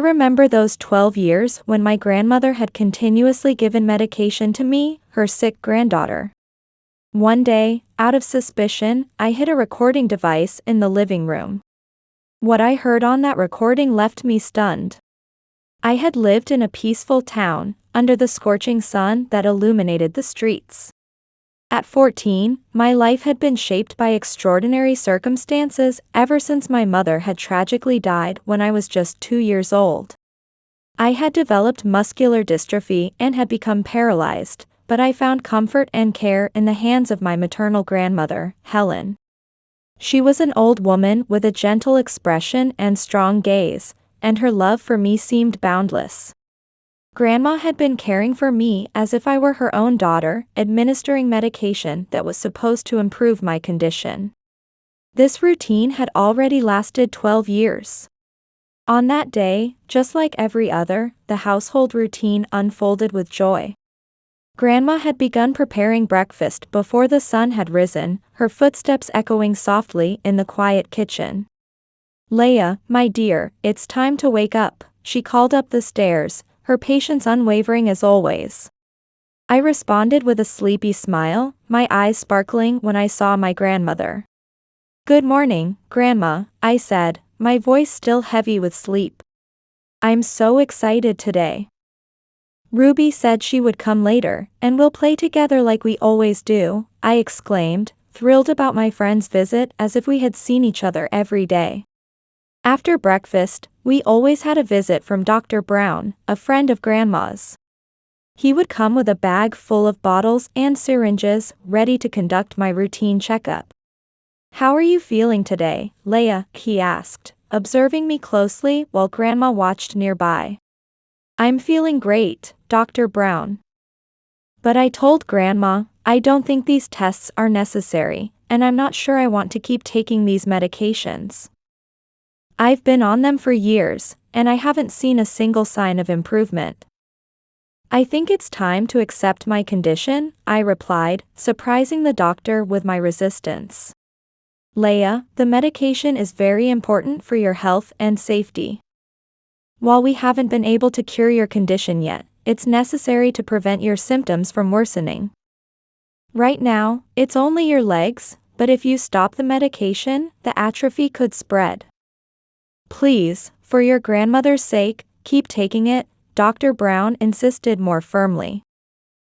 remember those 12 years when my grandmother had continuously given medication to me, her sick granddaughter. One day, out of suspicion, I hid a recording device in the living room. What I heard on that recording left me stunned. I had lived in a peaceful town, under the scorching sun that illuminated the streets. At 14, my life had been shaped by extraordinary circumstances ever since my mother had tragically died when I was just 2 years old. I had developed muscular dystrophy and had become paralyzed, but I found comfort and care in the hands of my maternal grandmother, Helen. She was an old woman with a gentle expression and strong gaze, and her love for me seemed boundless. Grandma had been caring for me as if I were her own daughter, administering medication that was supposed to improve my condition. This routine had already lasted 12 years. On that day, just like every other, the household routine unfolded with joy. Grandma had begun preparing breakfast before the sun had risen, her footsteps echoing softly in the quiet kitchen. "Leah, my dear, it's time to wake up," she called up the stairs, her patience unwavering as always. I responded with a sleepy smile, my eyes sparkling when I saw my grandmother. "Good morning, Grandma," I said, my voice still heavy with sleep. "I'm so excited today. Ruby said she would come later, and we'll play together like we always do," I exclaimed, thrilled about my friend's visit as if we had seen each other every day. After breakfast, we always had a visit from Dr. Brown, a friend of Grandma's. He would come with a bag full of bottles and syringes, ready to conduct my routine checkup. "How are you feeling today, Leah?" he asked, observing me closely while Grandma watched nearby. "I'm feeling great, Dr. Brown. But I told Grandma, I don't think these tests are necessary, and I'm not sure I want to keep taking these medications. I've been on them for years, and I haven't seen a single sign of improvement. I think it's time to accept my condition," I replied, surprising the doctor with my resistance. "Leah, the medication is very important for your health and safety. While we haven't been able to cure your condition yet, it's necessary to prevent your symptoms from worsening. Right now, it's only your legs, but if you stop the medication, the atrophy could spread. Please, for your grandmother's sake, keep taking it," Dr. Brown insisted more firmly.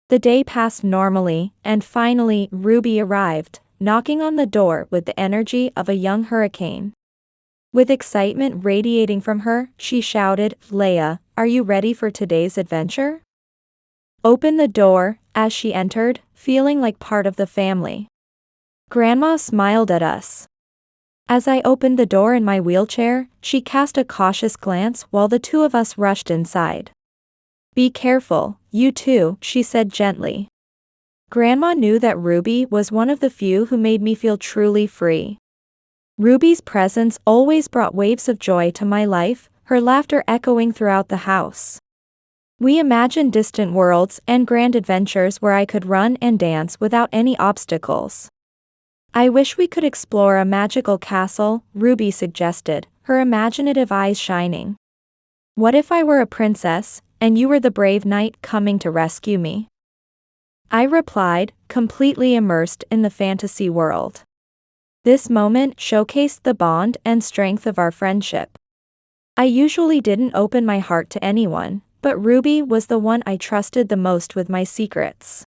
The day passed normally, and finally, Ruby arrived, knocking on the door with the energy of a young hurricane. With excitement radiating from her, she shouted, "Leah, are you ready for today's adventure?" Open the door, as she entered, feeling like part of the family. Grandma smiled at us. As I opened the door in my wheelchair, she cast a cautious glance while the two of us rushed inside. "Be careful, you two," she said gently. Grandma knew that Ruby was one of the few who made me feel truly free. Ruby's presence always brought waves of joy to my life, her laughter echoing throughout the house. We imagined distant worlds and grand adventures where I could run and dance without any obstacles. "I wish we could explore a magical castle," Ruby suggested, her imaginative eyes shining. "What if I were a princess, and you were the brave knight coming to rescue me?" I replied, completely immersed in the fantasy world. This moment showcased the bond and strength of our friendship. I usually didn't open my heart to anyone, but Ruby was the one I trusted the most with my secrets.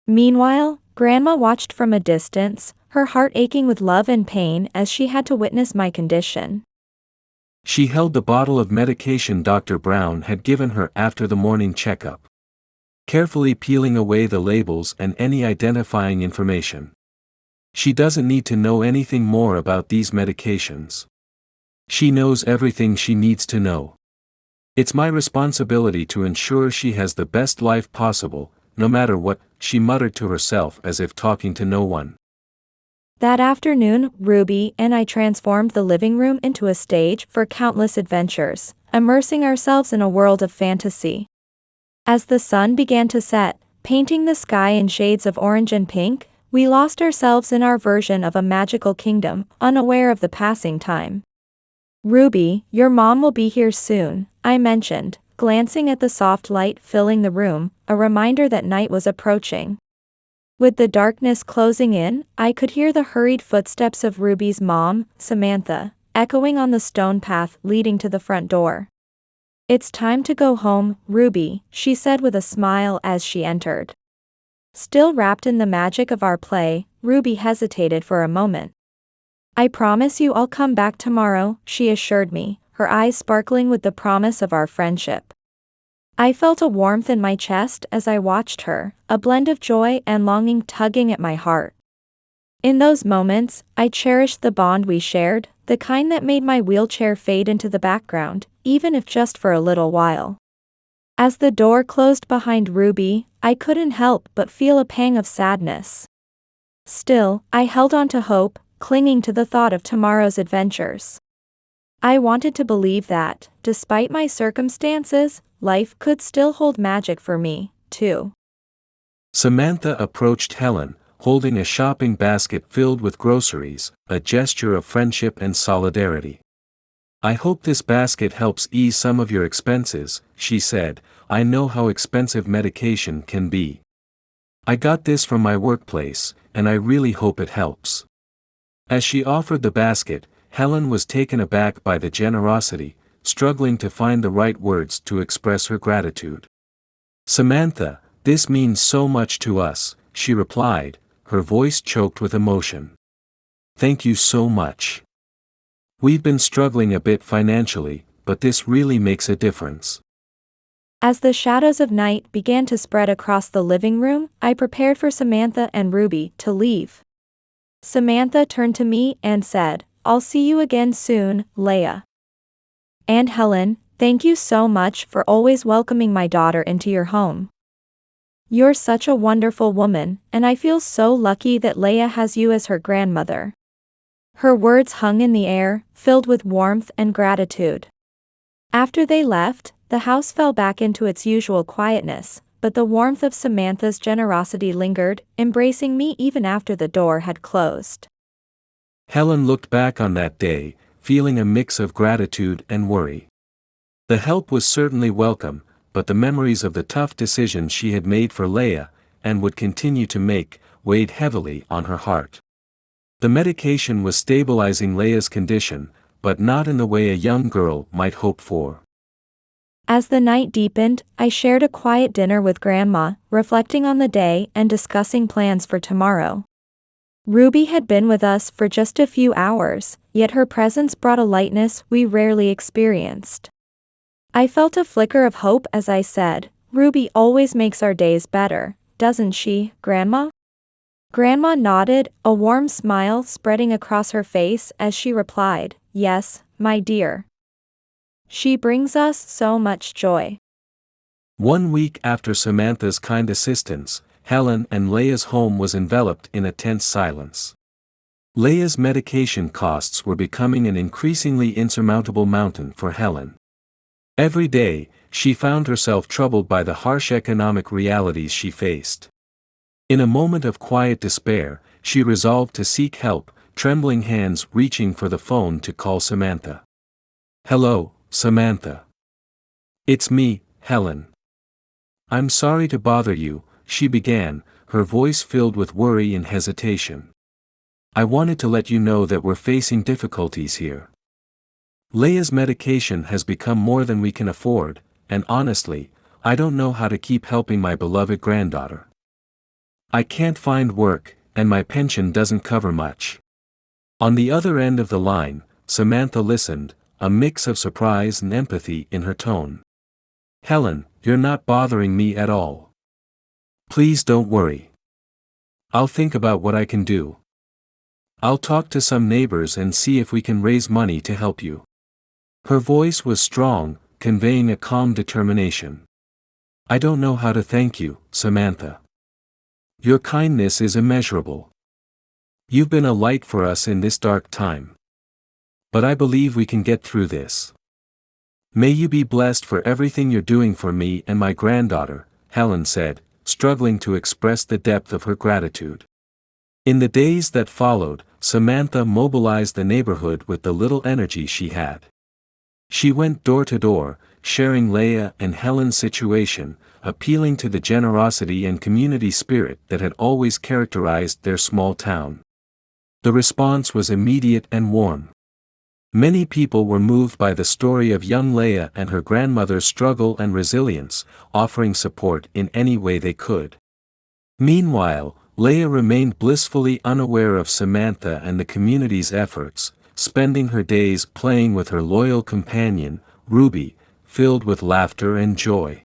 Meanwhile, Grandma watched from a distance, her heart aching with love and pain as she had to witness my condition. She held the bottle of medication Dr. Brown had given her after the morning checkup, carefully peeling away the labels and any identifying information. She doesn't need to know anything more about these medications. She knows everything she needs to know. It's my responsibility to ensure she has the best life possible, no matter what, she muttered to herself as if talking to no one. That afternoon, Ruby and I transformed the living room into a stage for countless adventures, immersing ourselves in a world of fantasy. As the sun began to set, painting the sky in shades of orange and pink, we lost ourselves in our version of a magical kingdom, unaware of the passing time. Ruby, your mom will be here soon, I mentioned, glancing at the soft light filling the room, a reminder that night was approaching. With the darkness closing in, I could hear the hurried footsteps of Ruby's mom, Samantha, echoing on the stone path leading to the front door. It's time to go home, Ruby, she said with a smile as she entered. Still wrapped in the magic of our play, Ruby hesitated for a moment. I promise you I'll come back tomorrow, she assured me, her eyes sparkling with the promise of our friendship. I felt a warmth in my chest as I watched her, a blend of joy and longing tugging at my heart. In those moments, I cherished the bond we shared, the kind that made my wheelchair fade into the background, even if just for a little while. As the door closed behind Ruby, I couldn't help but feel a pang of sadness. Still, I held on to hope, clinging to the thought of tomorrow's adventures. I wanted to believe that, despite my circumstances, life could still hold magic for me, too. Samantha approached Helen, holding a shopping basket filled with groceries, a gesture of friendship and solidarity. I hope this basket helps ease some of your expenses, she said. I know how expensive medication can be. I got this from my workplace, and I really hope it helps. As she offered the basket, Helen was taken aback by the generosity, struggling to find the right words to express her gratitude. Samantha, this means so much to us, she replied, her voice choked with emotion. Thank you so much. We've been struggling a bit financially, but this really makes a difference. As the shadows of night began to spread across the living room, I prepared for Samantha and Ruby to leave. Samantha turned to me and said, I'll see you again soon, Leia. And Helen, thank you so much for always welcoming my daughter into your home. You're such a wonderful woman, and I feel so lucky that Leia has you as her grandmother. Her words hung in the air, filled with warmth and gratitude. After they left, the house fell back into its usual quietness, but the warmth of Samantha's generosity lingered, embracing me even after the door had closed. Helen looked back on that day, feeling a mix of gratitude and worry. The help was certainly welcome, but the memories of the tough decisions she had made for Leia, and would continue to make, weighed heavily on her heart. The medication was stabilizing Leia's condition, but not in the way a young girl might hope for. As the night deepened, I shared a quiet dinner with Grandma, reflecting on the day and discussing plans for tomorrow. Ruby had been with us for just a few hours, yet her presence brought a lightness we rarely experienced. I felt a flicker of hope as I said, Ruby always makes our days better, doesn't she, Grandma? Grandma nodded, a warm smile spreading across her face as she replied, Yes, my dear. She brings us so much joy. 1 week after Samantha's kind assistance, Helen and Leia's home was enveloped in a tense silence. Leia's medication costs were becoming an increasingly insurmountable mountain for Helen. Every day, she found herself troubled by the harsh economic realities she faced. In a moment of quiet despair, she resolved to seek help, trembling hands reaching for the phone to call Samantha. Hello, Samantha. It's me, Helen. I'm sorry to bother you, she began, her voice filled with worry and hesitation. I wanted to let you know that we're facing difficulties here. Leia's medication has become more than we can afford, and honestly, I don't know how to keep helping my beloved granddaughter. I can't find work, and my pension doesn't cover much. On the other end of the line, Samantha listened, a mix of surprise and empathy in her tone. Helen, you're not bothering me at all. Please don't worry. I'll think about what I can do. I'll talk to some neighbors and see if we can raise money to help you. Her voice was strong, conveying a calm determination. I don't know how to thank you, Samantha. Your kindness is immeasurable. You've been a light for us in this dark time. But I believe we can get through this. May you be blessed for everything you're doing for me and my granddaughter, Helen said, struggling to express the depth of her gratitude. In the days that followed, Samantha mobilized the neighborhood with the little energy she had. She went door to door, sharing Leah and Helen's situation, appealing to the generosity and community spirit that had always characterized their small town. The response was immediate and warm. Many people were moved by the story of young Leah and her grandmother's struggle and resilience, offering support in any way they could. Meanwhile, Leah remained blissfully unaware of Samantha and the community's efforts, spending her days playing with her loyal companion, Ruby, filled with laughter and joy.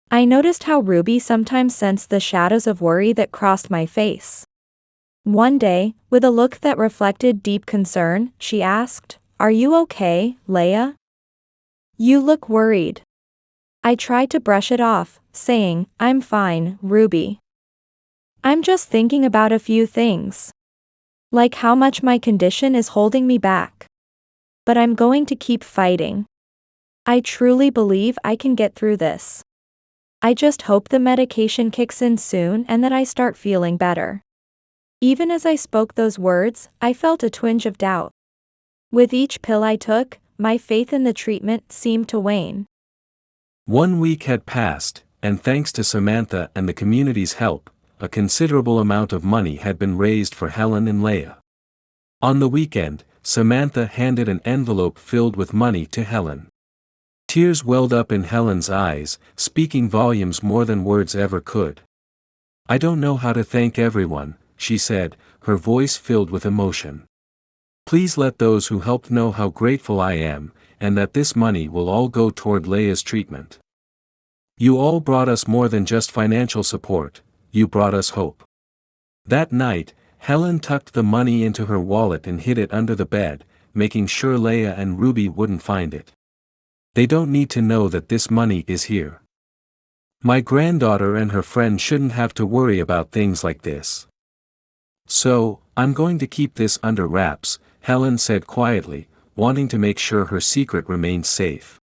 I noticed how Ruby sometimes sensed the shadows of worry that crossed my face. One day, with a look that reflected deep concern, she asked, "Are you okay, Leah? You look worried." I tried to brush it off, saying, "I'm fine, Ruby. I'm just thinking about a few things. Like how much my condition is holding me back. But I'm going to keep fighting. I truly believe I can get through this. I just hope the medication kicks in soon and that I start feeling better." Even as I spoke those words, I felt a twinge of doubt. With each pill I took, my faith in the treatment seemed to wane. 1 week had passed, and thanks to Samantha and the community's help, a considerable amount of money had been raised for Helen and Leah. On the weekend, Samantha handed an envelope filled with money to Helen. Tears welled up in Helen's eyes, speaking volumes more than words ever could. "I don't know how to thank everyone," she said, her voice filled with emotion. "Please let those who helped know how grateful I am, and that this money will all go toward Leah's treatment. You all brought us more than just financial support, you brought us hope." That night, Helen tucked the money into her wallet and hid it under the bed, making sure Leah and Ruby wouldn't find it. "They don't need to know that this money is here. My granddaughter and her friend shouldn't have to worry about things like this. So, I'm going to keep this under wraps," Helen said quietly, wanting to make sure her secret remained safe.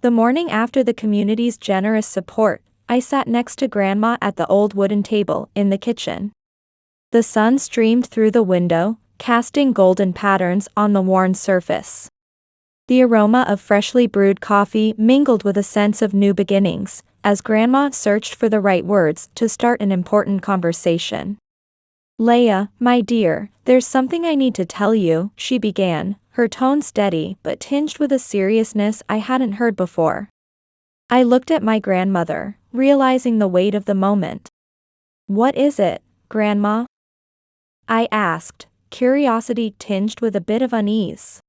The morning after the community's generous support, I sat next to Grandma at the old wooden table in the kitchen. The sun streamed through the window, casting golden patterns on the worn surface. The aroma of freshly brewed coffee mingled with a sense of new beginnings, as Grandma searched for the right words to start an important conversation. "Leah, my dear, there's something I need to tell you," she began, her tone steady but tinged with a seriousness I hadn't heard before. I looked at my grandmother, realizing the weight of the moment. "What is it, Grandma?" I asked, curiosity tinged with a bit of unease.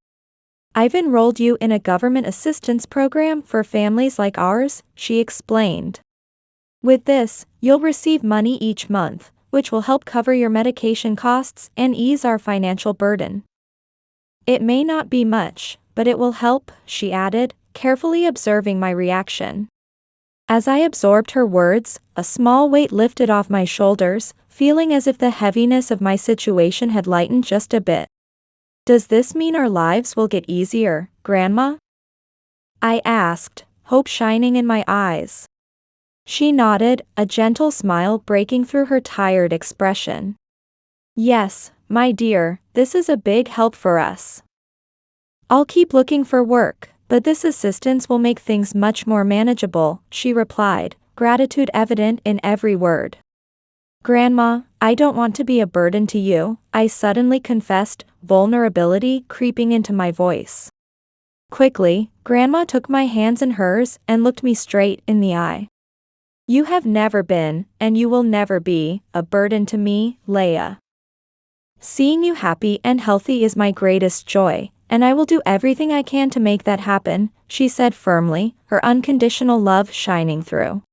"I've enrolled you in a government assistance program for families like ours," she explained. "With this, you'll receive money each month, which will help cover your medication costs and ease our financial burden. It may not be much, but it will help," she added, carefully observing my reaction. As I absorbed her words, a small weight lifted off my shoulders, feeling as if the heaviness of my situation had lightened just a bit. "Does this mean our lives will get easier, Grandma?" I asked, hope shining in my eyes. She nodded, a gentle smile breaking through her tired expression. "Yes, my dear, this is a big help for us. I'll keep looking for work, but this assistance will make things much more manageable," she replied, gratitude evident in every word. "Grandma, I don't want to be a burden to you," I suddenly confessed, vulnerability creeping into my voice. Quickly, Grandma took my hands in hers and looked me straight in the eye. "You have never been, and you will never be, a burden to me, Leah. Seeing you happy and healthy is my greatest joy, and I will do everything I can to make that happen," she said firmly, her unconditional love shining through.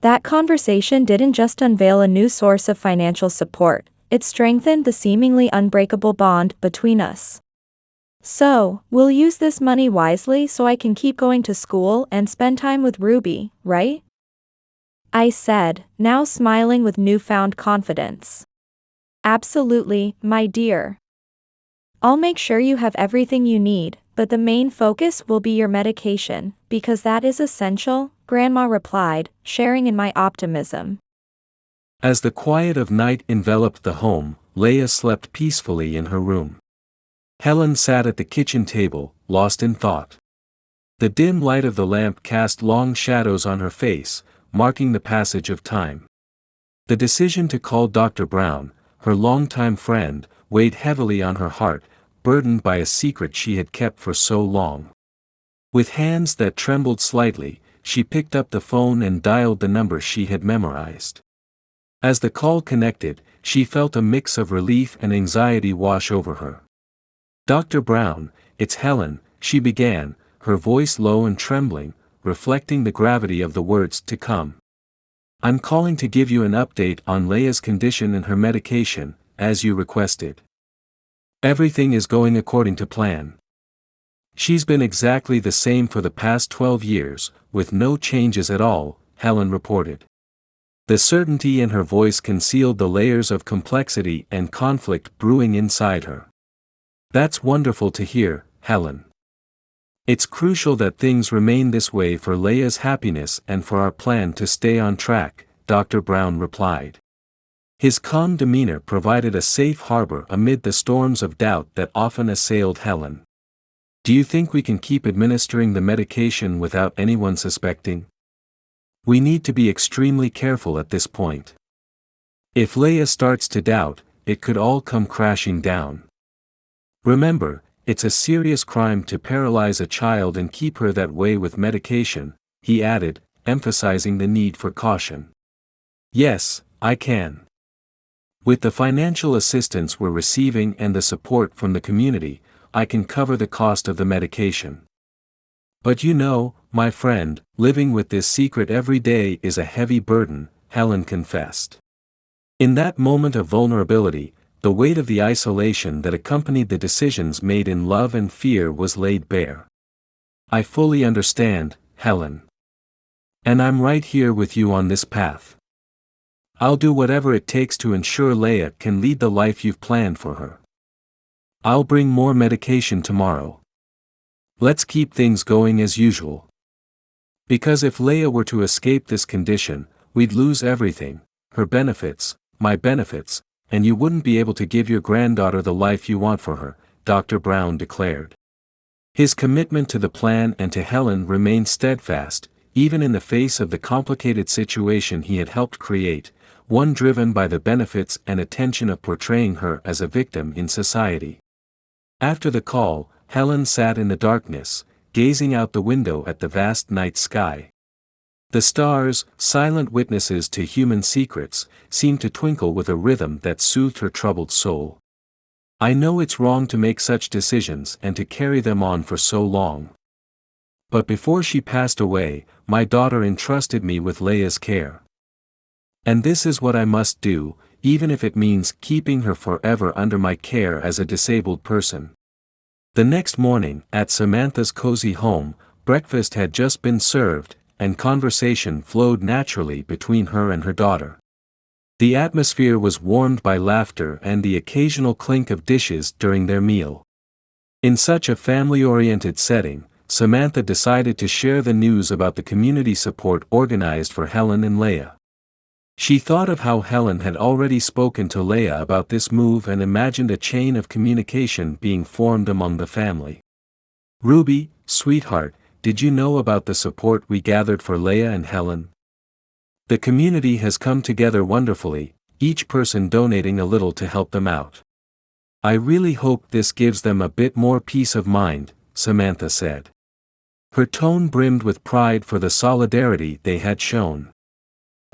That conversation didn't just unveil a new source of financial support, it strengthened the seemingly unbreakable bond between us. "So, we'll use this money wisely so I can keep going to school and spend time with Ruby, right?" I said, now smiling with newfound confidence. "Absolutely, my dear. I'll make sure you have everything you need, but the main focus will be your medication, because that is essential," Grandma replied, sharing in my optimism. As the quiet of night enveloped the home, Leia slept peacefully in her room. Helen sat at the kitchen table, lost in thought. The dim light of the lamp cast long shadows on her face, marking the passage of time. The decision to call Dr. Brown, her longtime friend, weighed heavily on her heart, burdened by a secret she had kept for so long. With hands that trembled slightly, she picked up the phone and dialed the number she had memorized. As the call connected, she felt a mix of relief and anxiety wash over her. "Dr. Brown, it's Helen," she began, her voice low and trembling, reflecting the gravity of the words to come. "I'm calling to give you an update on Leia's condition and her medication, as you requested. Everything is going according to plan. She's been exactly the same for the past 12 years, with no changes at all," Helen reported. The certainty in her voice concealed the layers of complexity and conflict brewing inside her. "That's wonderful to hear, Helen. It's crucial that things remain this way for Leia's happiness and for our plan to stay on track," Dr. Brown replied. His calm demeanor provided a safe harbor amid the storms of doubt that often assailed Helen. "Do you think we can keep administering the medication without anyone suspecting? We need to be extremely careful at this point. If Leia starts to doubt, it could all come crashing down. Remember, it's a serious crime to paralyze a child and keep her that way with medication," he added, emphasizing the need for caution. "Yes, I can. With the financial assistance we're receiving and the support from the community, I can cover the cost of the medication. But you know, my friend, living with this secret every day is a heavy burden," Helen confessed. In that moment of vulnerability, the weight of the isolation that accompanied the decisions made in love and fear was laid bare. "I fully understand, Helen. And I'm right here with you on this path. I'll do whatever it takes to ensure Leia can lead the life you've planned for her. I'll bring more medication tomorrow. Let's keep things going as usual. Because if Leia were to escape this condition, we'd lose everything, her benefits, my benefits, and you wouldn't be able to give your granddaughter the life you want for her," Dr. Brown declared. His commitment to the plan and to Helen remained steadfast, even in the face of the complicated situation he had helped create, one driven by the benefits and attention of portraying her as a victim in society. After the call, Helen sat in the darkness, gazing out the window at the vast night sky. The stars, silent witnesses to human secrets, seemed to twinkle with a rhythm that soothed her troubled soul. "I know it's wrong to make such decisions and to carry them on for so long. But before she passed away, my daughter entrusted me with Leia's care. And this is what I must do, even if it means keeping her forever under my care as a disabled person." The next morning, at Samantha's cozy home, breakfast had just been served, and conversation flowed naturally between her and her daughter. The atmosphere was warmed by laughter and the occasional clink of dishes during their meal. In such a family-oriented setting, Samantha decided to share the news about the community support organized for Helen and Leia. She thought of how Helen had already spoken to Leia about this move and imagined a chain of communication being formed among the family. "Ruby, sweetheart, did you know about the support we gathered for Leia and Helen? The community has come together wonderfully, each person donating a little to help them out. I really hope this gives them a bit more peace of mind," Samantha said. Her tone brimmed with pride for the solidarity they had shown.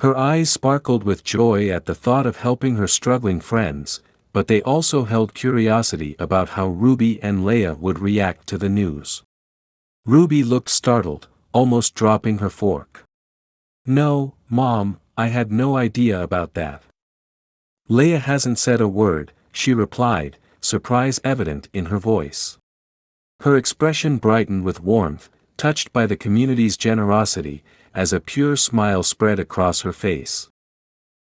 Her eyes sparkled with joy at the thought of helping her struggling friends, but they also held curiosity about how Ruby and Leia would react to the news. Ruby looked startled, almost dropping her fork. "No, Mom, I had no idea about that." "Leia hasn't said a word," she replied, surprise evident in her voice. Her expression brightened with warmth, touched by the community's generosity, as a pure smile spread across her face.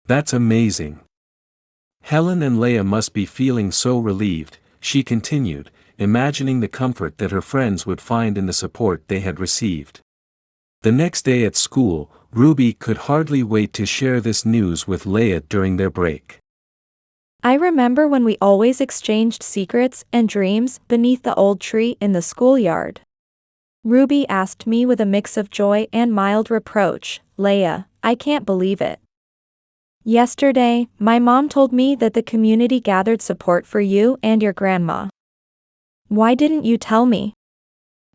"That's amazing. Helen and Leia must be feeling so relieved," she continued, imagining the comfort that her friends would find in the support they had received. The next day at school, Ruby could hardly wait to share this news with Leia during their break. I remember when we always exchanged secrets and dreams beneath the old tree in the schoolyard. Ruby asked me with a mix of joy and mild reproach, Leia, I can't believe it. Yesterday, my mom told me that the community gathered support for you and your grandma. Why didn't you tell me?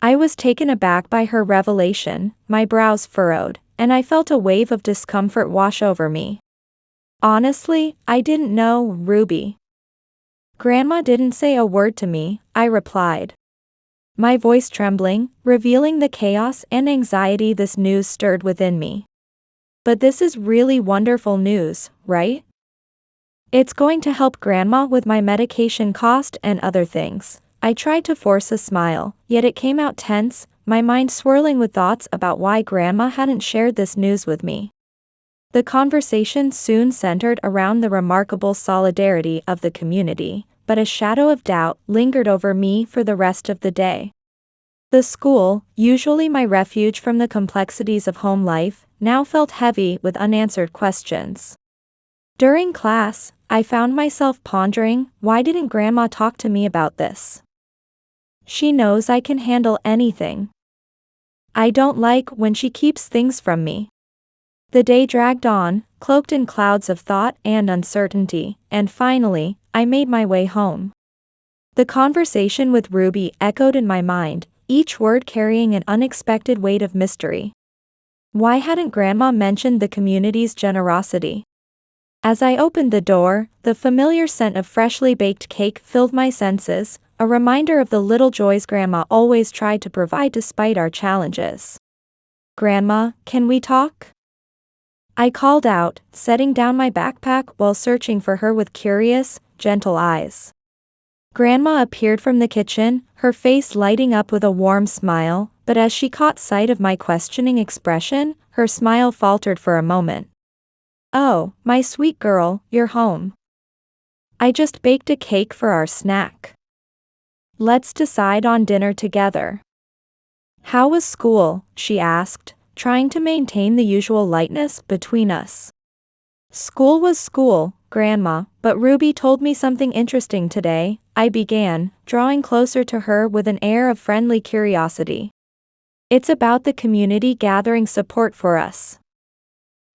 I was taken aback by her revelation, my brows furrowed, and I felt a wave of discomfort wash over me. Honestly, I didn't know, Ruby. Grandma didn't say a word to me, I replied. My voice trembling, revealing the chaos and anxiety this news stirred within me. But this is really wonderful news, right? It's going to help Grandma with my medication cost and other things. I tried to force a smile, yet it came out tense, my mind swirling with thoughts about why Grandma hadn't shared this news with me. The conversation soon centered around the remarkable solidarity of the community, but a shadow of doubt lingered over me for the rest of the day. The school, usually my refuge from the complexities of home life, now felt heavy with unanswered questions. During class, I found myself pondering, why didn't Grandma talk to me about this? She knows I can handle anything. I don't like when she keeps things from me. The day dragged on, cloaked in clouds of thought and uncertainty, and finally, I made my way home. The conversation with Ruby echoed in my mind, each word carrying an unexpected weight of mystery. Why hadn't Grandma mentioned the community's generosity? As I opened the door, the familiar scent of freshly baked cake filled my senses, a reminder of the little joys Grandma always tried to provide despite our challenges. Grandma, can we talk? I called out, setting down my backpack while searching for her with curious, gentle eyes. Grandma appeared from the kitchen, her face lighting up with a warm smile, but as she caught sight of my questioning expression, her smile faltered for a moment. Oh, my sweet girl, you're home. I just baked a cake for our snack. Let's decide on dinner together. How was school? She asked, trying to maintain the usual lightness between us. School was school, Grandma, but Ruby told me something interesting today, I began, drawing closer to her with an air of friendly curiosity. It's about the community gathering support for us.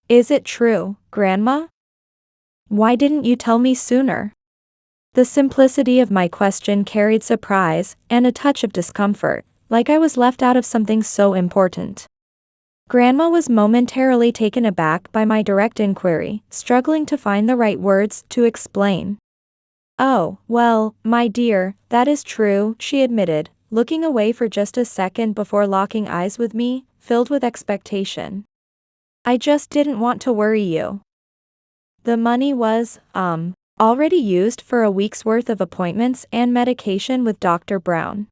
Is it true, Grandma? Why didn't you tell me sooner? The simplicity of my question carried surprise and a touch of discomfort, like I was left out of something so important. Grandma was momentarily taken aback by my direct inquiry, struggling to find the right words to explain. Oh, well, my dear, that is true, she admitted, looking away for just a second before locking eyes with me, filled with expectation. I just didn't want to worry you. The money was, already used for a week's worth of appointments and medication with Dr. Brown.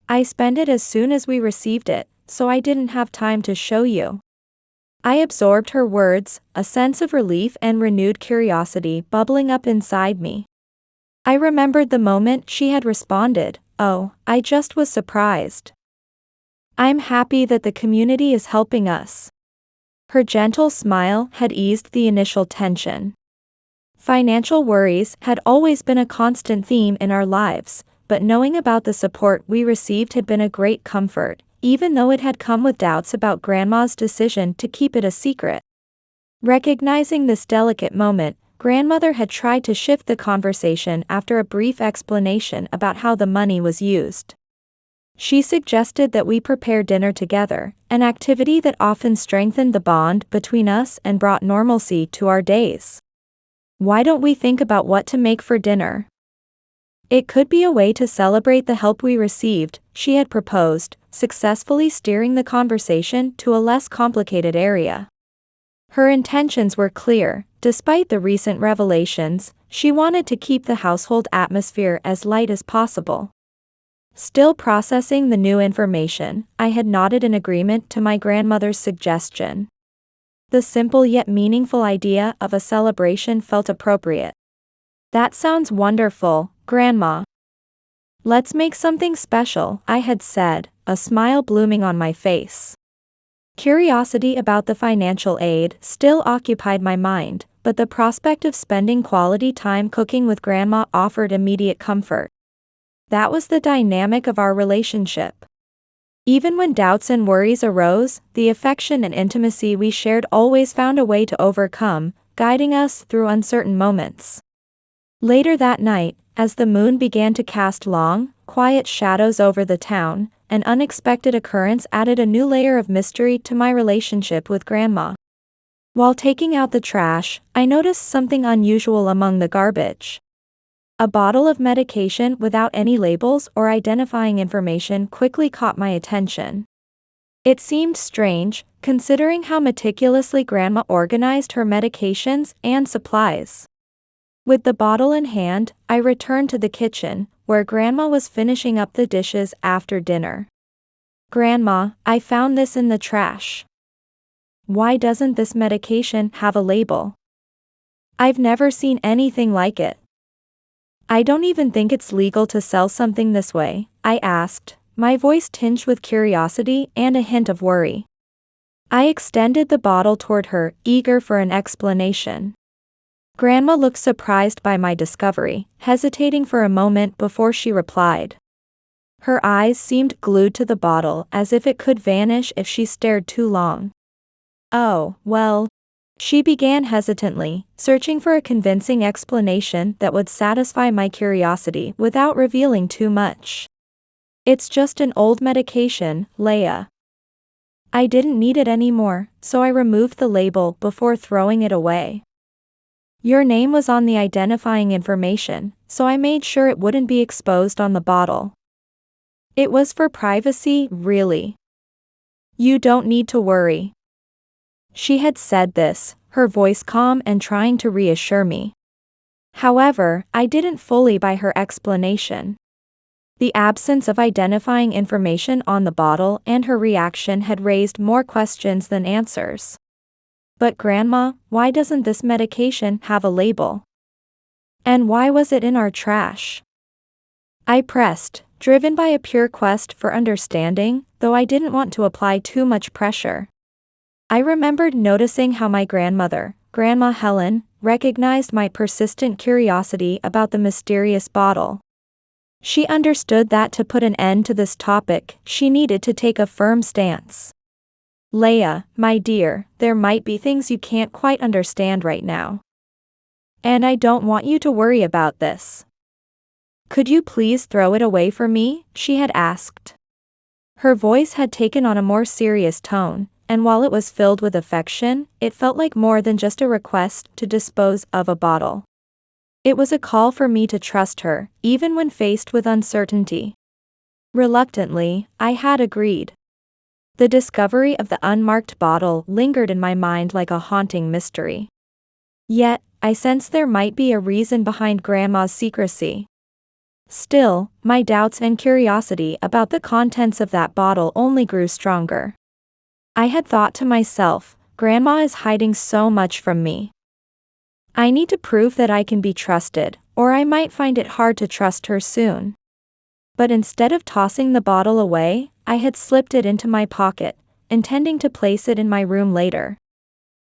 I spent it as soon as we received it, so I didn't have time to show you. I absorbed her words, a sense of relief and renewed curiosity bubbling up inside me. I remembered the moment she had responded, oh, I just was surprised. I'm happy that the community is helping us. Her gentle smile had eased the initial tension. Financial worries had always been a constant theme in our lives, but knowing about the support we received had been a great comfort, even though it had come with doubts about Grandma's decision to keep it a secret. Recognizing this delicate moment, Grandmother had tried to shift the conversation after a brief explanation about how the money was used. She suggested that we prepare dinner together, an activity that often strengthened the bond between us and brought normalcy to our days. Why don't we think about what to make for dinner? It could be a way to celebrate the help we received, she had proposed, successfully steering the conversation to a less complicated area. Her intentions were clear. Despite the recent revelations, she wanted to keep the household atmosphere as light as possible. Still processing the new information, I had nodded in agreement to my grandmother's suggestion. The simple yet meaningful idea of a celebration felt appropriate. That sounds wonderful, Grandma. Let's make something special, I had said, a smile blooming on my face. Curiosity about the financial aid still occupied my mind, but the prospect of spending quality time cooking with Grandma offered immediate comfort. That was the dynamic of our relationship. Even when doubts and worries arose, the affection and intimacy we shared always found a way to overcome, guiding us through uncertain moments. Later that night, as the moon began to cast long, quiet shadows over the town, an unexpected occurrence added a new layer of mystery to my relationship with Grandma. While taking out the trash, I noticed something unusual among the garbage. A bottle of medication without any labels or identifying information quickly caught my attention. It seemed strange, considering how meticulously Grandma organized her medications and supplies. With the bottle in hand, I returned to the kitchen, where Grandma was finishing up the dishes after dinner. "Grandma, I found this in the trash. Why doesn't this medication have a label? I've never seen anything like it. I don't even think it's legal to sell something this way," I asked, my voice tinged with curiosity and a hint of worry. I extended the bottle toward her, eager for an explanation. Grandma looked surprised by my discovery, hesitating for a moment before she replied. Her eyes seemed glued to the bottle as if it could vanish if she stared too long. "Oh, well," she began hesitantly, searching for a convincing explanation that would satisfy my curiosity without revealing too much. "It's just an old medication, Leia. I didn't need it anymore, so I removed the label before throwing it away. Your name was on the identifying information, so I made sure it wouldn't be exposed on the bottle. It was for privacy, really. You don't need to worry." She had said this, her voice calm and trying to reassure me. However, I didn't fully buy her explanation. The absence of identifying information on the bottle and her reaction had raised more questions than answers. "But Grandma, why doesn't this medication have a label? And why was it in our trash?" I pressed, driven by a pure quest for understanding, though I didn't want to apply too much pressure. I remembered noticing how my grandmother, Grandma Helen, recognized my persistent curiosity about the mysterious bottle. She understood that to put an end to this topic, she needed to take a firm stance. "Leia, my dear, there might be things you can't quite understand right now. And I don't want you to worry about this. Could you please throw it away for me?" she had asked. Her voice had taken on a more serious tone, and while it was filled with affection, it felt like more than just a request to dispose of a bottle. It was a call for me to trust her, even when faced with uncertainty. Reluctantly, I had agreed. The discovery of the unmarked bottle lingered in my mind like a haunting mystery. Yet, I sensed there might be a reason behind Grandma's secrecy. Still, my doubts and curiosity about the contents of that bottle only grew stronger. I had thought to myself, Grandma is hiding so much from me. I need to prove that I can be trusted, or I might find it hard to trust her soon. But instead of tossing the bottle away, I had slipped it into my pocket, intending to place it in my room later.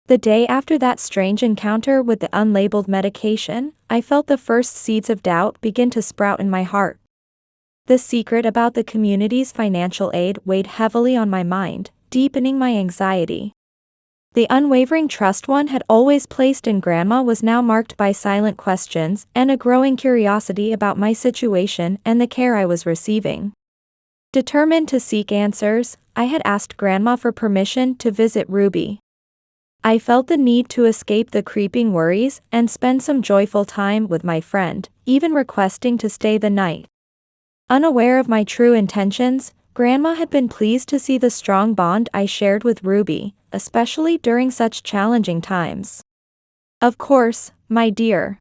The day after that strange encounter with the unlabeled medication, I felt the first seeds of doubt begin to sprout in my heart. The secret about the community's financial aid weighed heavily on my mind, deepening my anxiety. The unwavering trust one had always placed in Grandma was now marked by silent questions and a growing curiosity about my situation and the care I was receiving. Determined to seek answers, I had asked Grandma for permission to visit Ruby. I felt the need to escape the creeping worries and spend some joyful time with my friend, even requesting to stay the night. Unaware of my true intentions, Grandma had been pleased to see the strong bond I shared with Ruby, especially during such challenging times. "Of course, my dear.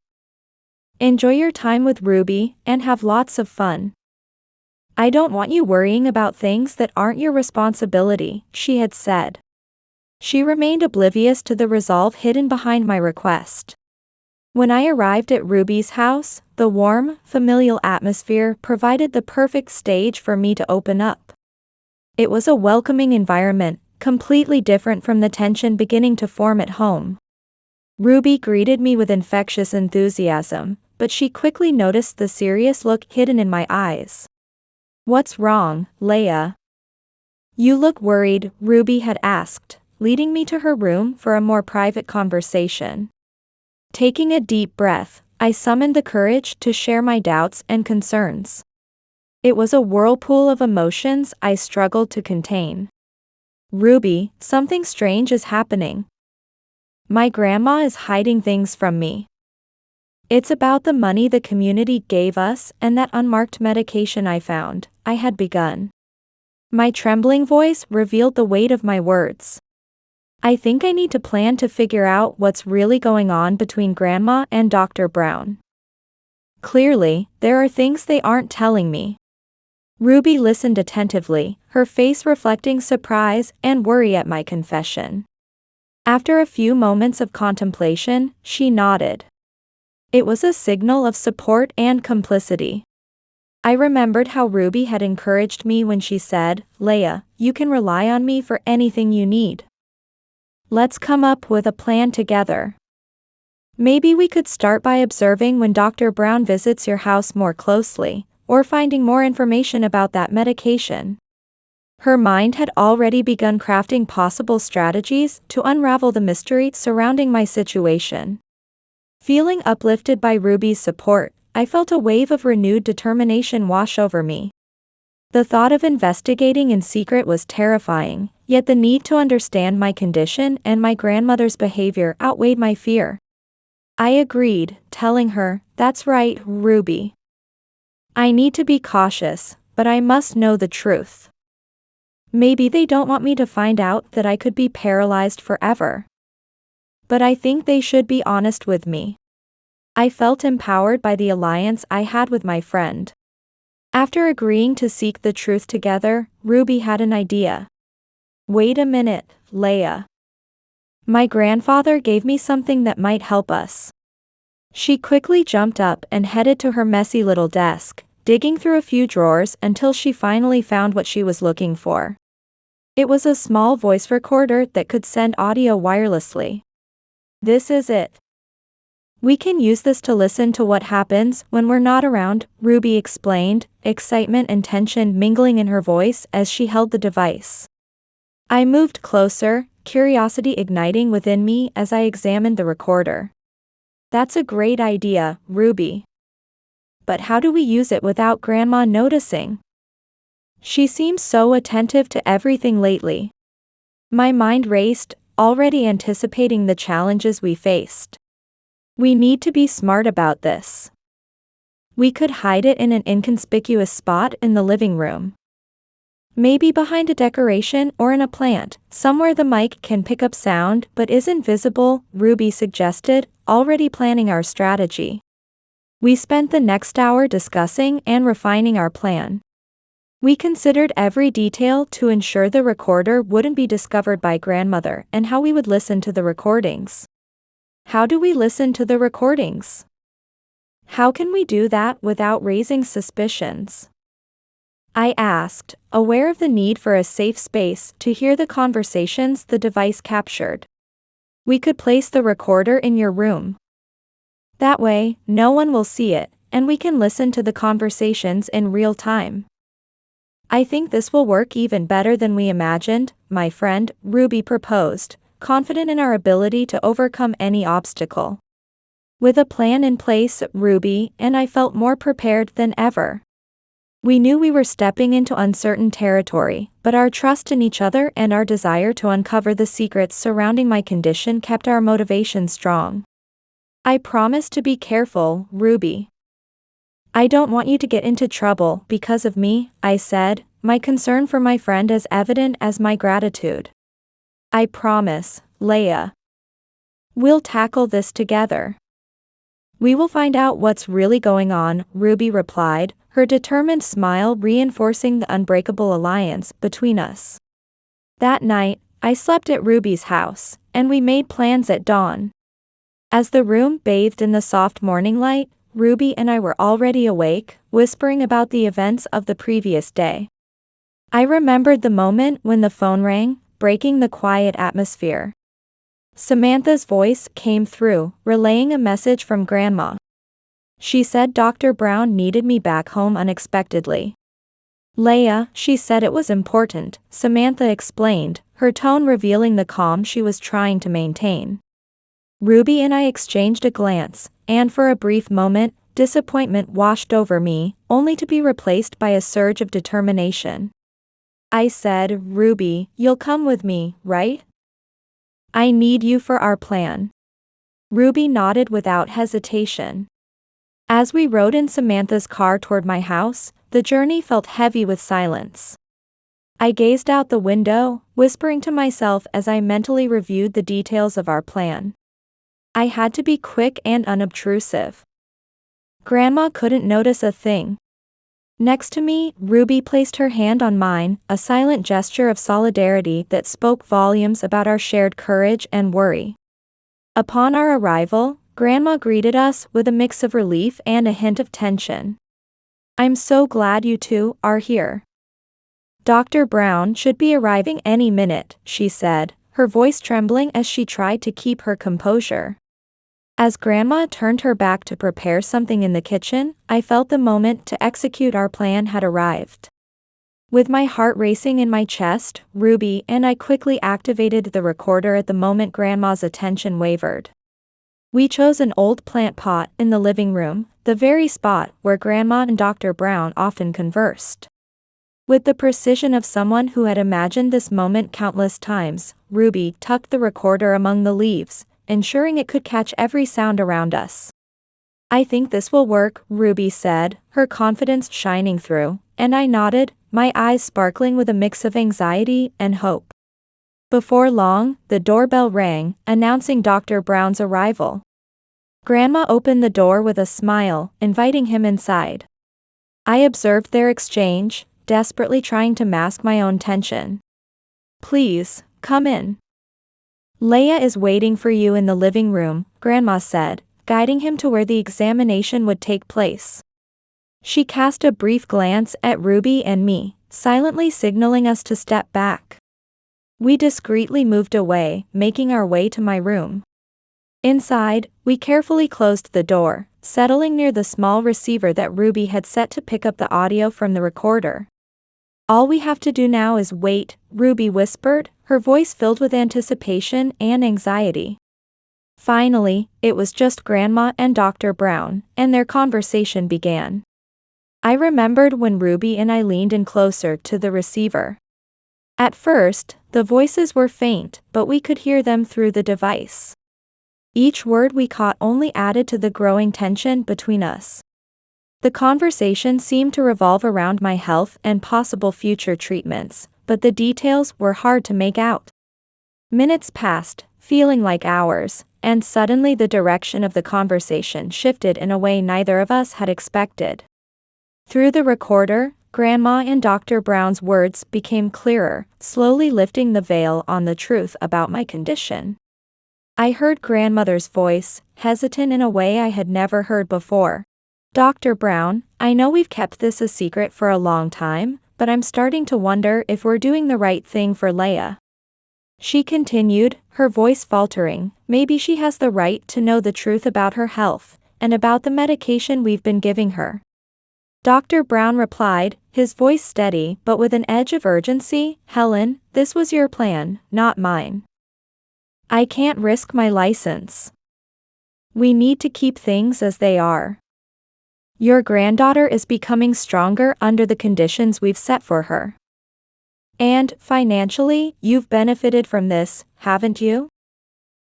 Enjoy your time with Ruby and have lots of fun. I don't want you worrying about things that aren't your responsibility," she had said. She remained oblivious to the resolve hidden behind my request. When I arrived at Ruby's house, the warm, familial atmosphere provided the perfect stage for me to open up. It was a welcoming environment, completely different from the tension beginning to form at home. Ruby greeted me with infectious enthusiasm, but she quickly noticed the serious look hidden in my eyes. "What's wrong, Leia?" "You look worried," Ruby had asked, leading me to her room for a more private conversation. Taking a deep breath, I summoned the courage to share my doubts and concerns. It was a whirlpool of emotions I struggled to contain. "Ruby, something strange is happening. My grandma is hiding things from me. It's about the money the community gave us and that unmarked medication I found," I had begun. My trembling voice revealed the weight of my words. "I think I need to plan to figure out what's really going on between Grandma and Dr. Brown. Clearly, there are things they aren't telling me." Ruby listened attentively, her face reflecting surprise and worry at my confession. After a few moments of contemplation, she nodded. It was a signal of support and complicity. I remembered how Ruby had encouraged me when she said, "Leia, you can rely on me for anything you need. Let's come up with a plan together. Maybe we could start by observing when Dr. Brown visits your house more closely, or finding more information about that medication." Her mind had already begun crafting possible strategies to unravel the mystery surrounding my situation. Feeling uplifted by Ruby's support, I felt a wave of renewed determination wash over me. The thought of investigating in secret was terrifying, yet the need to understand my condition and my grandmother's behavior outweighed my fear. I agreed, telling her, "That's right, Ruby. I need to be cautious, but I must know the truth. Maybe they don't want me to find out that I could be paralyzed forever. But I think they should be honest with me." I felt empowered by the alliance I had with my friend. After agreeing to seek the truth together, Ruby had an idea. "Wait a minute, Leia. My grandfather gave me something that might help us." She quickly jumped up and headed to her messy little desk, digging through a few drawers until she finally found what she was looking for. It was a small voice recorder that could send audio wirelessly. "This is it. We can use this to listen to what happens when we're not around," Ruby explained, excitement and tension mingling in her voice as she held the device. I moved closer, curiosity igniting within me as I examined the recorder. "That's a great idea, Ruby. But how do we use it without Grandma noticing? She seems so attentive to everything lately." My mind raced, already anticipating the challenges we faced. "We need to be smart about this. We could hide it in an inconspicuous spot in the living room. Maybe behind a decoration or in a plant, somewhere the mic can pick up sound but isn't visible," Ruby suggested, already planning our strategy. We spent the next hour discussing and refining our plan. We considered every detail to ensure the recorder wouldn't be discovered by Grandmother and how we would listen to the recordings. How do we listen to the recordings? How can we do that without raising suspicions? I asked, aware of the need for a safe space to hear the conversations the device captured. "We could place the recorder in your room. That way, no one will see it, and we can listen to the conversations in real time." "I think this will work even better than we imagined," my friend, Ruby proposed, confident in our ability to overcome any obstacle. With a plan in place, Ruby and I felt more prepared than ever. We knew we were stepping into uncertain territory, but our trust in each other and our desire to uncover the secrets surrounding my condition kept our motivation strong. "I promise to be careful, Ruby. I don't want you to get into trouble because of me," I said, my concern for my friend as evident as my gratitude. "I promise, Leia. We'll tackle this together. We will find out what's really going on," Ruby replied, her determined smile reinforcing the unbreakable alliance between us. That night, I slept at Ruby's house, and we made plans at dawn. As the room bathed in the soft morning light, Ruby and I were already awake, whispering about the events of the previous day. I remembered the moment when the phone rang, breaking the quiet atmosphere. Samantha's voice came through, relaying a message from Grandma. She said Dr. Brown needed me back home unexpectedly. Leia, she said it was important, Samantha explained, her tone revealing the calm she was trying to maintain. Ruby and I exchanged a glance, and for a brief moment, disappointment washed over me, only to be replaced by a surge of determination. I said, Ruby, you'll come with me, right? I need you for our plan. Ruby nodded without hesitation. As we rode in Samantha's car toward my house, the journey felt heavy with silence. I gazed out the window, whispering to myself as I mentally reviewed the details of our plan. I had to be quick and unobtrusive. Grandma couldn't notice a thing. Next to me, Ruby placed her hand on mine, a silent gesture of solidarity that spoke volumes about our shared courage and worry. Upon our arrival, Grandma greeted us with a mix of relief and a hint of tension. I'm so glad you two are here. Dr. Brown should be arriving any minute, she said, her voice trembling as she tried to keep her composure. As Grandma turned her back to prepare something in the kitchen, I felt the moment to execute our plan had arrived. With my heart racing in my chest, Ruby and I quickly activated the recorder at the moment Grandma's attention wavered. We chose an old plant pot in the living room, the very spot where Grandma and Dr. Brown often conversed. With the precision of someone who had imagined this moment countless times, Ruby tucked the recorder among the leaves, ensuring it could catch every sound around us. I think this will work, Ruby said, her confidence shining through, and I nodded, my eyes sparkling with a mix of anxiety and hope. Before long, the doorbell rang, announcing Dr. Brown's arrival. Grandma opened the door with a smile, inviting him inside. I observed their exchange, desperately trying to mask my own tension. Please, come in. Leia is waiting for you in the living room, Grandma said, guiding him to where the examination would take place. She cast a brief glance at Ruby and me, silently signaling us to step back. We discreetly moved away, making our way to my room. Inside, we carefully closed the door, settling near the small receiver that Ruby had set to pick up the audio from the recorder. All we have to do now is wait, Ruby whispered, her voice filled with anticipation and anxiety. Finally, it was just Grandma and Dr. Brown, and their conversation began. I remembered when Ruby and I leaned in closer to the receiver. At first, the voices were faint, but we could hear them through the device. Each word we caught only added to the growing tension between us. The conversation seemed to revolve around my health and possible future treatments, but the details were hard to make out. Minutes passed, feeling like hours, and suddenly the direction of the conversation shifted in a way neither of us had expected. Through the recorder, Grandma and Dr. Brown's words became clearer, slowly lifting the veil on the truth about my condition. I heard Grandmother's voice, hesitant in a way I had never heard before. Dr. Brown, I know we've kept this a secret for a long time, but I'm starting to wonder if we're doing the right thing for Leia. She continued, her voice faltering, maybe she has the right to know the truth about her health, and about the medication we've been giving her. Dr. Brown replied, his voice steady but with an edge of urgency, Helen, this was your plan, not mine. I can't risk my license. We need to keep things as they are. Your granddaughter is becoming stronger under the conditions we've set for her. And, financially, you've benefited from this, haven't you?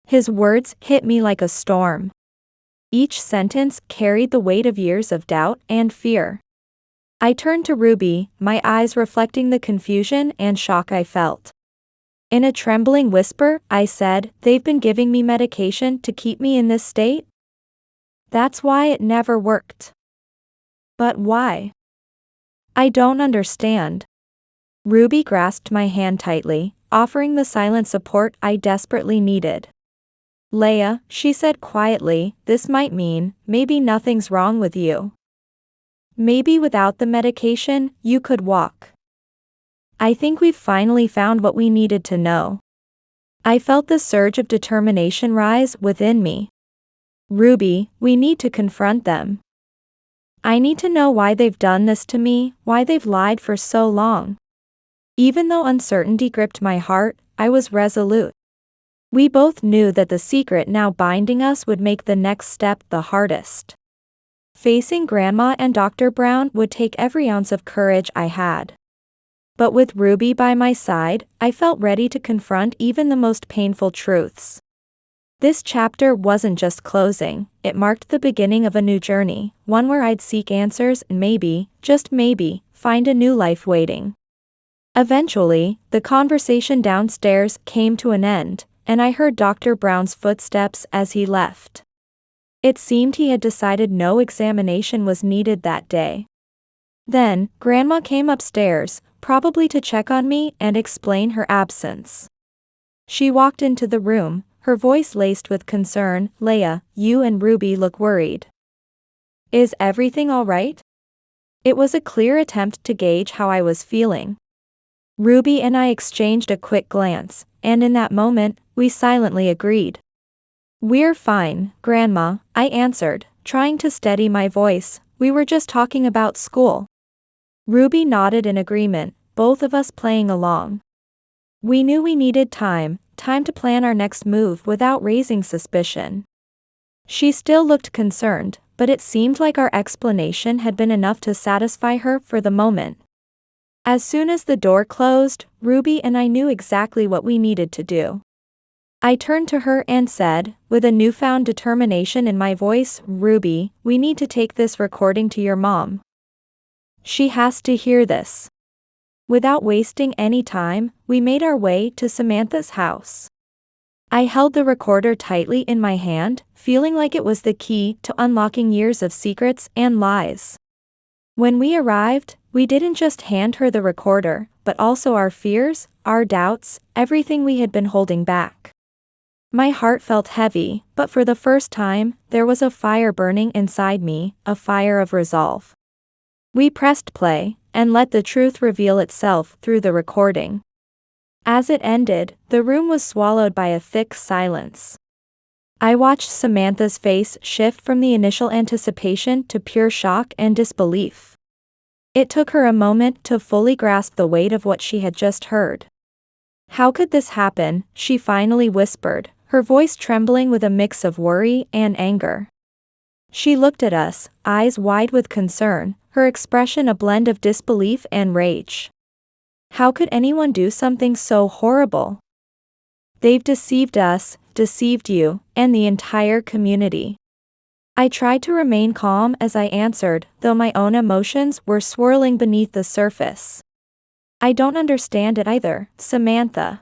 His words hit me like a storm. Each sentence carried the weight of years of doubt and fear. I turned to Ruby, my eyes reflecting the confusion and shock I felt. In a trembling whisper, I said, they've been giving me medication to keep me in this state? That's why it never worked. But why? I don't understand. Ruby grasped my hand tightly, offering the silent support I desperately needed. Leia, she said quietly, this might mean, maybe nothing's wrong with you. Maybe without the medication, you could walk. I think we've finally found what we needed to know. I felt the surge of determination rise within me. Ruby, we need to confront them. I need to know why they've done this to me, why they've lied for so long. Even though uncertainty gripped my heart, I was resolute. We both knew that the secret now binding us would make the next step the hardest. Facing Grandma and Dr. Brown would take every ounce of courage I had. But with Ruby by my side, I felt ready to confront even the most painful truths. This chapter wasn't just closing, it marked the beginning of a new journey, one where I'd seek answers and maybe, just maybe, find a new life waiting. Eventually, the conversation downstairs came to an end, and I heard Dr. Brown's footsteps as he left. It seemed he had decided no examination was needed that day. Then, Grandma came upstairs, probably to check on me and explain her absence. She walked into the room, her voice laced with concern. "Leia, you and Ruby look worried. Is everything all right?" It was a clear attempt to gauge how I was feeling. Ruby and I exchanged a quick glance, and in that moment, we silently agreed. "We're fine, Grandma," I answered, trying to steady my voice. "We were just talking about school." Ruby nodded in agreement, both of us playing along. We knew we needed time to plan our next move without raising suspicion. She still looked concerned, but it seemed like our explanation had been enough to satisfy her for the moment. As soon as the door closed, Ruby and I knew exactly what we needed to do. I turned to her and said, with a newfound determination in my voice, "Ruby, we need to take this recording to your mom. She has to hear this." Without wasting any time, we made our way to Samantha's house. I held the recorder tightly in my hand, feeling like it was the key to unlocking years of secrets and lies. When we arrived, we didn't just hand her the recorder, but also our fears, our doubts, everything we had been holding back. My heart felt heavy, but for the first time, there was a fire burning inside me, a fire of resolve. We pressed play, and let the truth reveal itself through the recording. As it ended, the room was swallowed by a thick silence. I watched Samantha's face shift from the initial anticipation to pure shock and disbelief. It took her a moment to fully grasp the weight of what she had just heard. "How could this happen?" she finally whispered, her voice trembling with a mix of worry and anger. She looked at us, eyes wide with concern, her expression a blend of disbelief and rage. "How could anyone do something so horrible? They've deceived us, deceived you, and the entire community." I tried to remain calm as I answered, though my own emotions were swirling beneath the surface. "I don't understand it either, Samantha.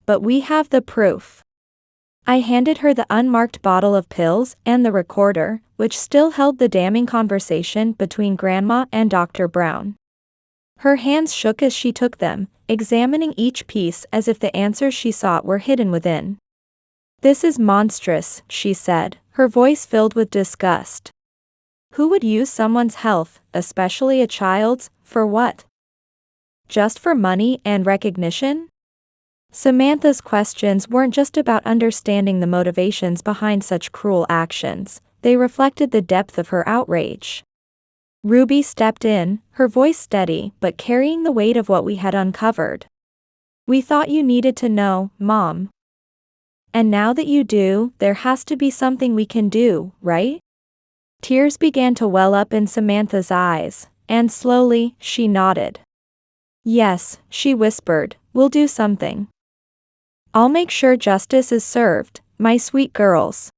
But we have the proof." I handed her the unmarked bottle of pills and the recorder, which still held the damning conversation between Grandma and Dr. Brown. Her hands shook as she took them, examining each piece as if the answers she sought were hidden within. "This is monstrous," she said, her voice filled with disgust. "Who would use someone's health, especially a child's, for what? Just for money and recognition?" Samantha's questions weren't just about understanding the motivations behind such cruel actions, they reflected the depth of her outrage. Ruby stepped in, her voice steady but carrying the weight of what we had uncovered. "We thought you needed to know, Mom. And now that you do, there has to be something we can do, right?" Tears began to well up in Samantha's eyes, and slowly, she nodded. "Yes," she whispered, "we'll do something. I'll make sure justice is served, my sweet girls."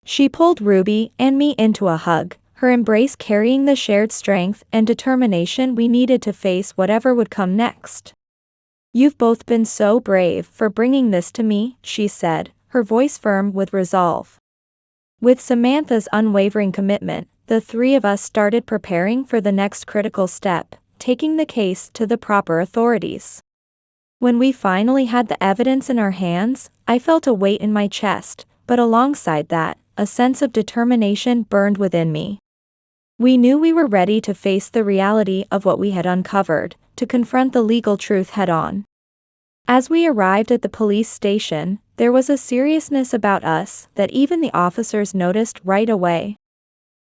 She pulled Ruby and me into a hug, her embrace carrying the shared strength and determination we needed to face whatever would come next. "You've both been so brave for bringing this to me," she said, her voice firm with resolve. With Samantha's unwavering commitment, the three of us started preparing for the next critical step, taking the case to the proper authorities. When we finally had the evidence in our hands, I felt a weight in my chest, but alongside that, a sense of determination burned within me. We knew we were ready to face the reality of what we had uncovered, to confront the legal truth head-on. As we arrived at the police station, there was a seriousness about us that even the officers noticed right away.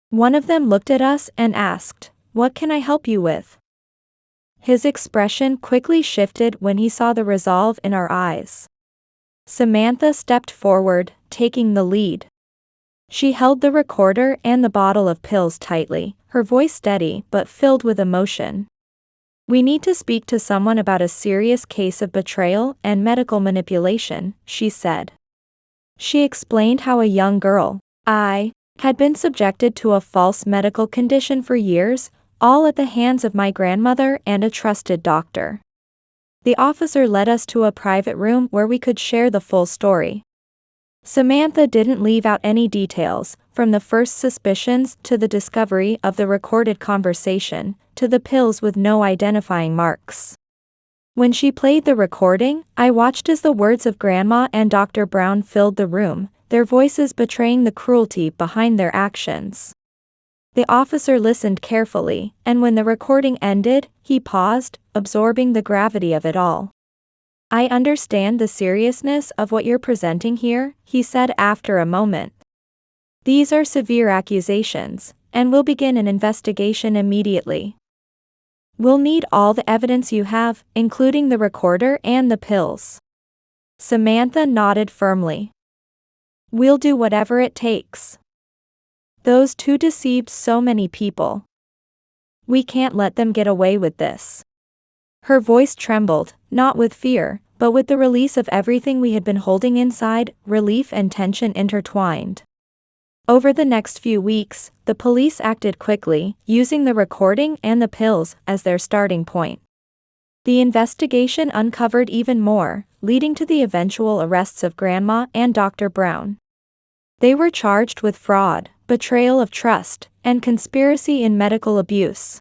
One of them looked at us and asked, "What can I help you with?" His expression quickly shifted when he saw the resolve in our eyes. Samantha stepped forward, taking the lead. She held the recorder and the bottle of pills tightly, her voice steady but filled with emotion. "We need to speak to someone about a serious case of betrayal and medical manipulation," she said. She explained how a young girl, I, had been subjected to a false medical condition for years, all at the hands of my grandmother and a trusted doctor. The officer led us to a private room where we could share the full story. Samantha didn't leave out any details, from the first suspicions to the discovery of the recorded conversation, to the pills with no identifying marks. When she played the recording, I watched as the words of Grandma and Dr. Brown filled the room, their voices betraying the cruelty behind their actions. The officer listened carefully, and when the recording ended, he paused, absorbing the gravity of it all. "I understand the seriousness of what you're presenting here," he said after a moment. "These are severe accusations, and we'll begin an investigation immediately. We'll need all the evidence you have, including the recorder and the pills." Samantha nodded firmly. "We'll do whatever it takes. Those two deceived so many people. We can't let them get away with this." Her voice trembled, not with fear, but with the release of everything we had been holding inside, relief and tension intertwined. Over the next few weeks, the police acted quickly, using the recording and the pills as their starting point. The investigation uncovered even more, leading to the eventual arrests of Grandma and Dr. Brown. They were charged with fraud, betrayal of trust, and conspiracy in medical abuse.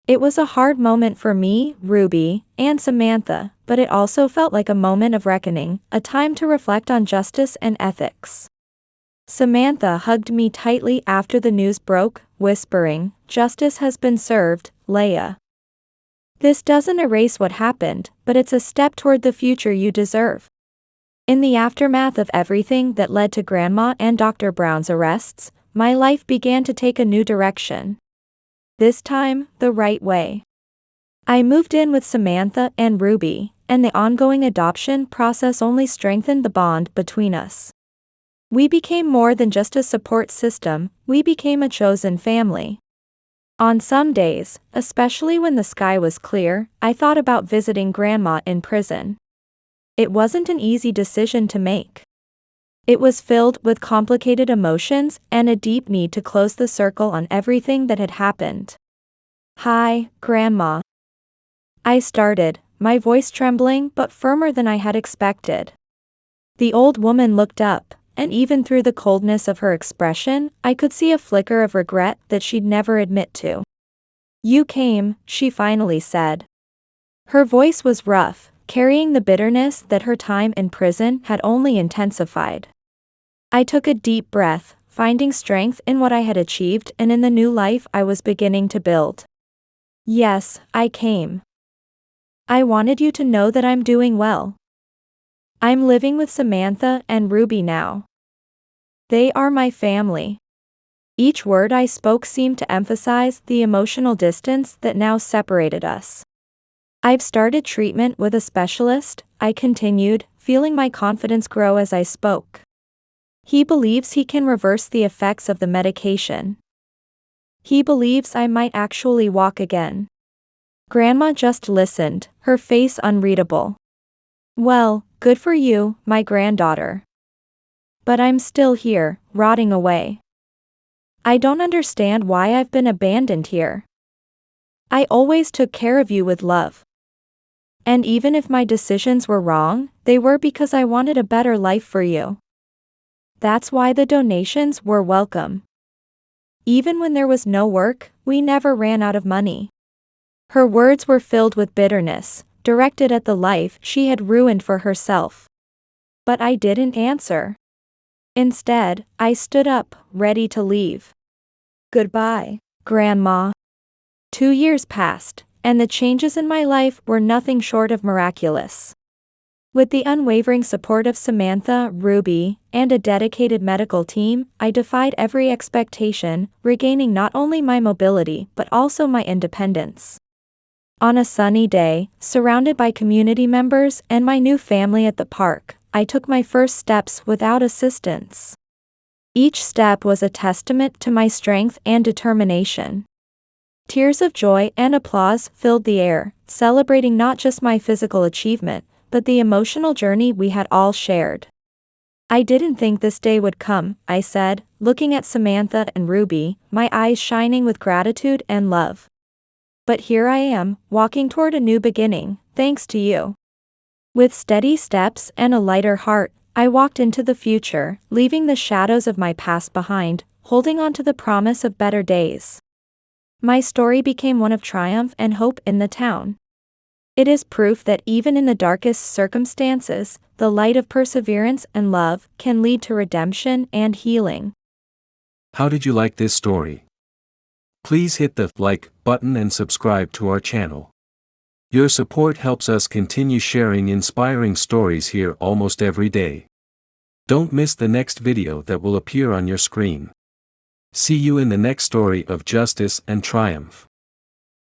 It was a hard moment for me, Ruby, and Samantha, but it also felt like a moment of reckoning, a time to reflect on justice and ethics. Samantha hugged me tightly after the news broke, whispering, "Justice has been served, Leia. This doesn't erase what happened, but it's a step toward the future you deserve." In the aftermath of everything that led to Grandma and Dr. Brown's arrests, my life began to take a new direction. This time, the right way. I moved in with Samantha and Ruby, and the ongoing adoption process only strengthened the bond between us. We became more than just a support system, we became a chosen family. On some days, especially when the sky was clear, I thought about visiting Grandma in prison. It wasn't an easy decision to make. It was filled with complicated emotions and a deep need to close the circle on everything that had happened. "Hi, Grandma." I started, my voice trembling but firmer than I had expected. The old woman looked up, and even through the coldness of her expression, I could see a flicker of regret that she'd never admit to. "You came," she finally said. Her voice was rough, carrying the bitterness that her time in prison had only intensified. I took a deep breath, finding strength in what I had achieved and in the new life I was beginning to build. "Yes, I came. I wanted you to know that I'm doing well. I'm living with Samantha and Ruby now. They are my family." Each word I spoke seemed to emphasize the emotional distance that now separated us. "I've started treatment with a specialist," I continued, feeling my confidence grow as I spoke. "He believes he can reverse the effects of the medication. He believes I might actually walk again." Grandma just listened, her face unreadable. "Well, good for you, my granddaughter. But I'm still here, rotting away. I don't understand why I've been abandoned here. I always took care of you with love. And even if my decisions were wrong, they were because I wanted a better life for you. That's why the donations were welcome. Even when there was no work, we never ran out of money." Her words were filled with bitterness, directed at the life she had ruined for herself. But I didn't answer. Instead, I stood up, ready to leave. "Goodbye, Grandma." 2 years passed, and the changes in my life were nothing short of miraculous. With the unwavering support of Samantha, Ruby, and a dedicated medical team, I defied every expectation, regaining not only my mobility but also my independence. On a sunny day, surrounded by community members and my new family at the park, I took my first steps without assistance. Each step was a testament to my strength and determination. Tears of joy and applause filled the air, celebrating not just my physical achievement, but the emotional journey we had all shared. "I didn't think this day would come," I said, looking at Samantha and Ruby, my eyes shining with gratitude and love. "But here I am, walking toward a new beginning, thanks to you." With steady steps and a lighter heart, I walked into the future, leaving the shadows of my past behind, holding on to the promise of better days. My story became one of triumph and hope in the town. It is proof that even in the darkest circumstances, the light of perseverance and love can lead to redemption and healing. How did you like this story? Please hit the like button and subscribe to our channel. Your support helps us continue sharing inspiring stories here almost every day. Don't miss the next video that will appear on your screen. See you in the next story of justice and triumph.